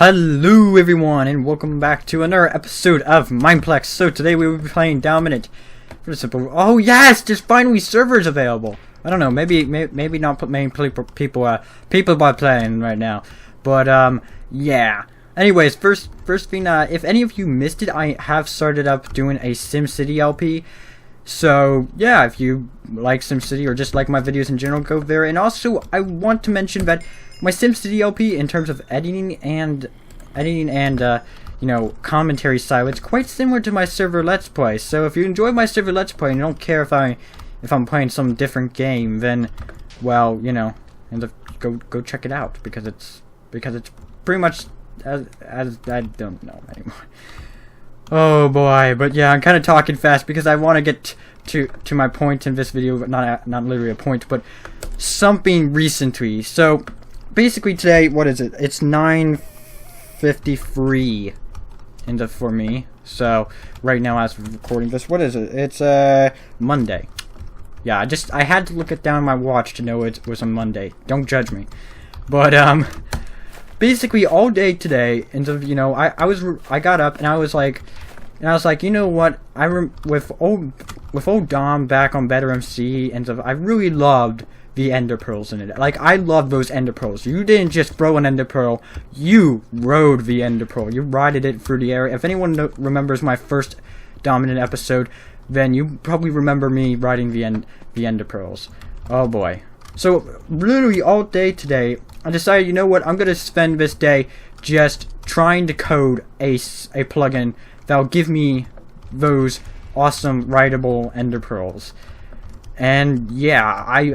Hello everyone, and welcome back to another episode of Mineplex. So today we will be playing Dominant for the simple. Oh yes, there's finally servers available. I don't know, maybe not many people are playing right now, but yeah. Anyways, first thing, if any of you missed it, I have started up doing a SimCity LP. So yeah, if you like SimCity or just like my videos in general, go there. And also, I want to mention that my SimCity LP, in terms of editing and you know, commentary style, it's quite similar to my server Let's Play. So if you enjoy my server Let's Play and you don't care if I'm playing some different game, then, well, you know, go check it out, because it's pretty much as I don't know anymore. Oh boy, but yeah, I'm kind of talking fast because I want to get to my point in this video, but not literally a point, but something recently. So basically today, what is it? It's 9:53 for me. So right now, as I'm recording this, what is it? It's Monday. Yeah, I had to look it down my watch to know it was a Monday. Don't judge me. But basically all day today, and you know, I got up and I was like, you know what? With old Dom back on Better MC and stuff, I really loved the ender pearls in it. Like, I love those ender pearls. You didn't just throw an ender pearl, you rode the ender pearl. You rided it through the air. If anyone remembers my first Dominant episode, then you probably remember me riding the ender pearls. Oh boy. So literally all day today, I decided, you know what, I'm gonna spend this day just trying to code a plugin that'll give me those awesome rideable ender pearls. And yeah,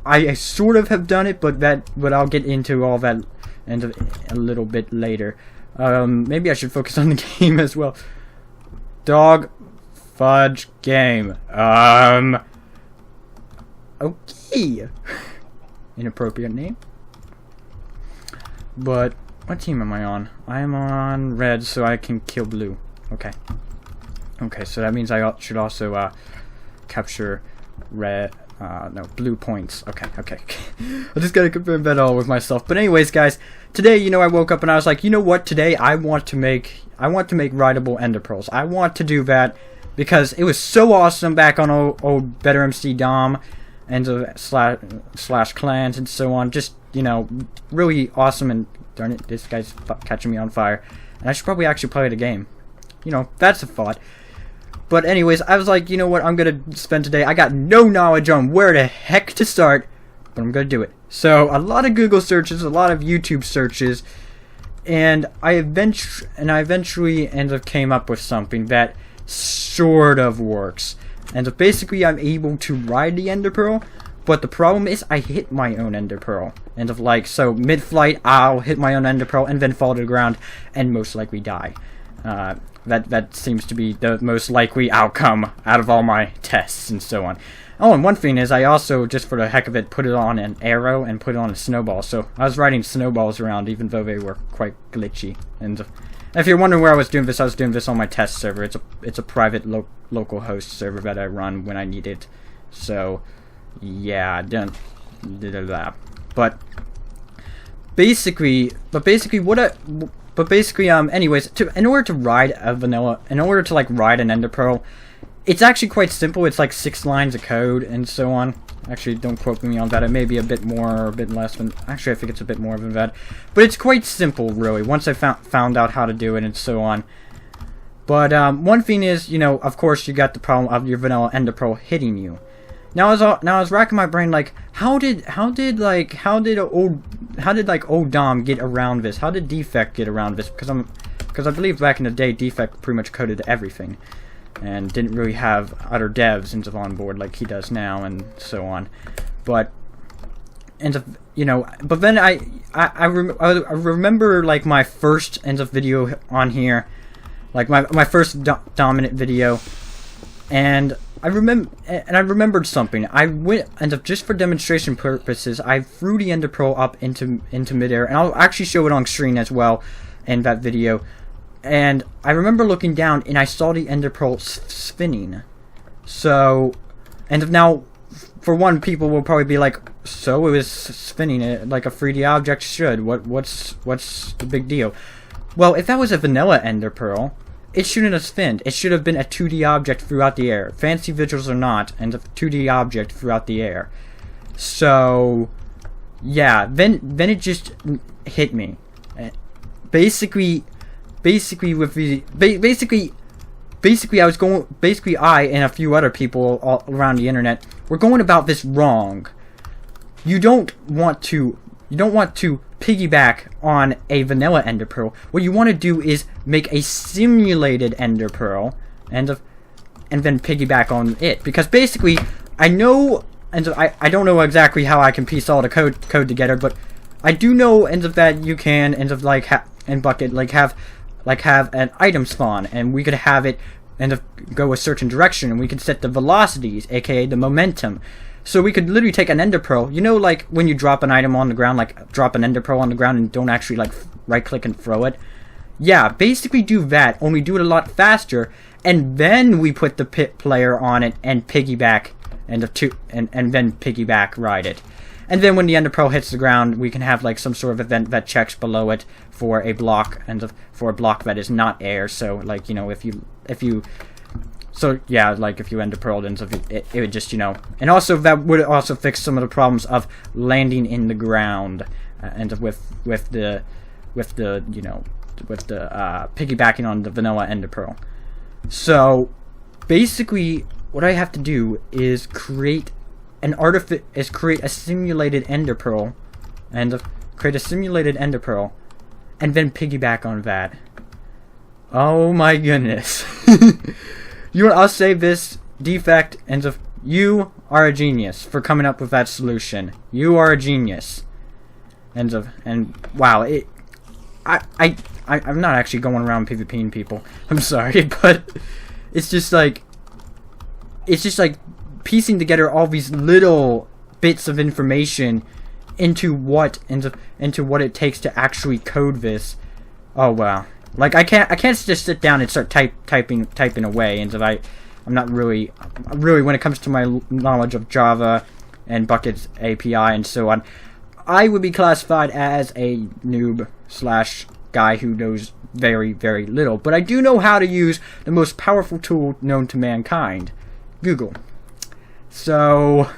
I sort of have done it, but I'll get into all that a little bit later. Maybe I should focus on the game as well. Dog fudge game. Okay. Inappropriate name. But what team am I on? I am on red, so I can kill blue. Okay. Okay, so that means I should also capture red. No, blue points. Okay. I just gotta confirm that all with myself. But anyways, guys, today, you know, I woke up and I was like, you know what? Today I want to make rideable ender pearls. I want to do that because it was so awesome back on old Better MC Dom and slash clans and so on. Just, you know, really awesome. And darn it, this guy's catching me on fire. And I should probably actually play the game. You know, that's a thought. But anyways, I was like, you know what, I'm going to spend today. I got no knowledge on where the heck to start, but I'm going to do it. So, a lot of Google searches, a lot of YouTube searches, and I eventually came up with something that sort of works. And basically, I'm able to ride the ender pearl, but the problem is I hit my own ender pearl. And so mid-flight, I'll hit my own ender pearl and then fall to the ground and most likely die. That seems to be the most likely outcome out of all my tests and so on. Oh, and one thing is I also, just for the heck of it, put it on an arrow and put it on a snowball. So I was riding snowballs around even though they were quite glitchy. And if you're wondering where I was doing this on my test server. It's a private local host server that I run when I need it. So yeah, But basically, anyways, in order to ride an ender pearl, it's actually quite simple. It's like 6 lines of code and so on. Actually, don't quote me on that. It may be a bit more or a bit less than. Actually, I think it's a bit more than that. But it's quite simple, really. Once I found out how to do it and so on. But one thing is, you know, of course, you got the problem of your vanilla ender pearl hitting you. Now I was racking my brain, like, how did old Dom get around this? How did Defect get around this? Because I believe back in the day, Defect pretty much coded everything, and didn't really have other devs and stuff on board like he does now and so on. But you know, but then I remember like my first video on here, like my first Dominant video, and I remembered something. I went, and just for demonstration purposes, I threw the ender pearl up into midair, and I'll actually show it on screen as well in that video. And I remember looking down, and I saw the ender pearl spinning. So, and now, for one, people will probably be like, So it was spinning it like a 3D object should. What's the big deal? Well, if that was a vanilla ender pearl, it shouldn't have spinned. It should have been a 2D object throughout the air. Fancy visuals or not, and a 2D object throughout the air. So, yeah, then it just hit me. Basically I and a few other people all around the internet were going about this wrong. You don't want to piggyback on a vanilla ender pearl. What you want to do is make a simulated ender pearl and then piggyback on it, because basically I know, and I don't know exactly how I can piece all the code together, but I do know that you can have an item spawn, and we could have it go a certain direction, and we could set the velocities, aka the momentum. So we could literally take an ender pearl, you know, like when you drop an item on the ground, like drop an ender pearl on the ground and don't actually like right click and throw it. Yeah, basically do that, only do it a lot faster, and then we put the pit player on it and piggyback and then piggyback ride it. And then when the ender pearl hits the ground, we can have like some sort of event that checks below it for a block, and for a block that is not air. So like, you know, if you so yeah, like if you ender pearled, and so it would just, you know, and also that would also fix some of the problems of landing in the ground, and with the piggybacking on the vanilla ender pearl. So basically, what I have to do is create a simulated ender pearl, and then piggyback on that. Oh my goodness. I'll save this defect, and you are a genius for coming up with that solution. You are a genius. And wow, I'm not actually going around PvPing people. I'm sorry, but it's just like piecing together all these little bits of information into what it takes to actually code this. Oh wow. Like I can't just sit down and start typing away, and I'm not really when it comes to my knowledge of Java and Bucket's API and so on, I would be classified as a noob / guy who knows very, very little. But I do know how to use the most powerful tool known to mankind, Google. So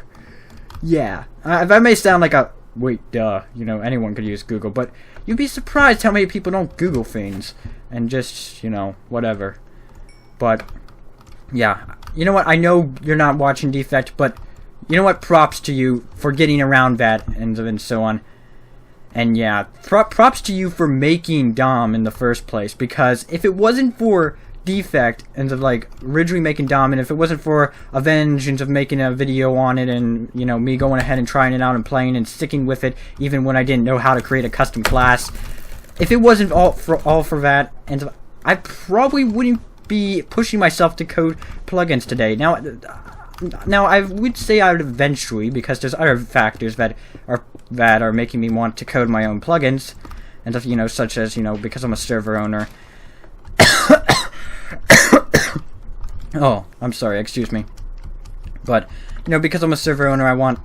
yeah, that may sound like a wait, duh, you know, anyone could use Google, but you'd be surprised how many people don't Google things and just, you know, whatever. But yeah, you know what, I know you're not watching Defect, but you know what, props to you for getting around that, and so on. And yeah, props to you for making Dom in the first place, because if it wasn't for Defect and like originally making Dom, and if it wasn't for Avenge and of making a video on it, and you know, me going ahead and trying it out and playing and sticking with it even when I didn't know how to create a custom class, if it wasn't all for that, and I probably wouldn't be pushing myself to code plugins today. Now I would say I would eventually, because there's other factors that are making me want to code my own plugins, and you know, such as, you know, because I'm a server owner. Oh, I'm sorry, excuse me. But you know, because I'm a server owner, I want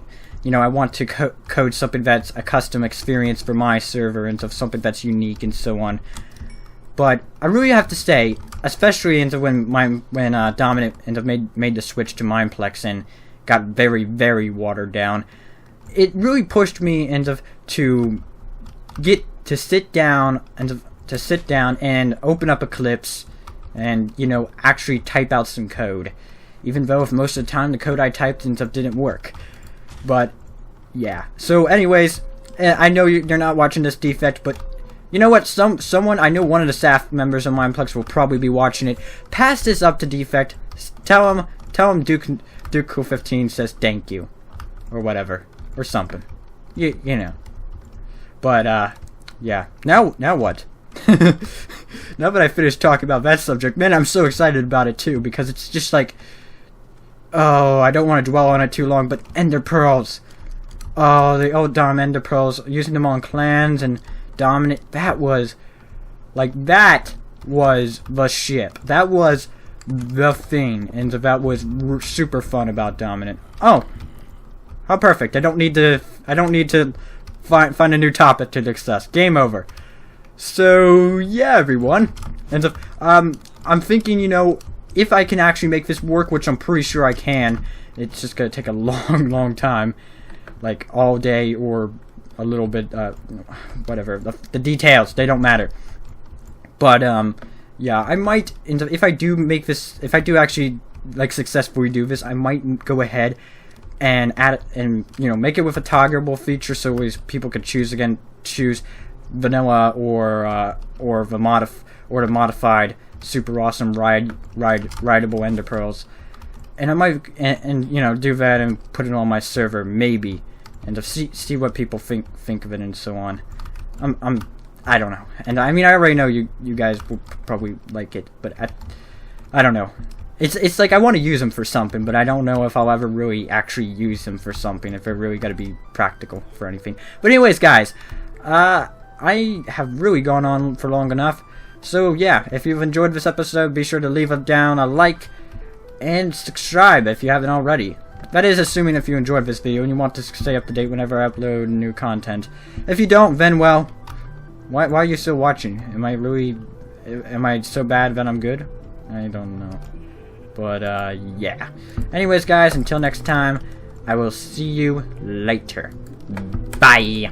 to code something that's a custom experience for my server, and something that's unique and so on. But I really have to say, especially when Dominant made the switch to Mineplex and got very, very watered down, it really pushed me to sit down and open up Eclipse and, you know, actually type out some code, even though most of the time the code I typed didn't work. But yeah. So anyways, I know you're not watching this Defect, but you know what? Someone, I know one of the staff members of Mineplex will probably be watching it. Pass this up to Defect. Tell him Duke15 says thank you, or whatever, or something. You know. But yeah. Now what? Now that I finished talking about that subject, man, I'm so excited about it too, because it's just like, oh, I don't want to dwell on it too long, but Ender Pearls. Oh, the old Dom Ender Pearls, using them on clans and Dominant, that was the ship. That was the thing, and that was super fun about Dominant. Oh, How perfect. I don't need to find a new topic to discuss. Game over. So yeah, everyone. And I'm thinking, you know, if I can actually make this work, which I'm pretty sure I can, it's just gonna take a long time, like all day or a little bit, whatever. The details, they don't matter. But yeah, I might, if I do make this, if I do actually like successfully do this, I might go ahead and add it, and you know, make it with a toggleable feature, so people can choose vanilla or the modified super awesome rideable ender pearls. And I might and you know, do that and put it on my server, maybe, and to see what people think of it and so on. I don't know. And I mean, I already know you guys will probably like it, but I don't know. It's like I want to use them for something, but I don't know if I'll ever really actually use them for something, if they're really got to be practical for anything. But anyways, guys, I have really gone on for long enough. So yeah, if you've enjoyed this episode, be sure to leave down a like and subscribe if you haven't already. That is assuming if you enjoyed this video and you want to stay up to date whenever I upload new content. If you don't, then well, why are you still watching? Am I so bad that I'm good? I don't know. But yeah. Anyways, guys, until next time, I will see you later. Bye.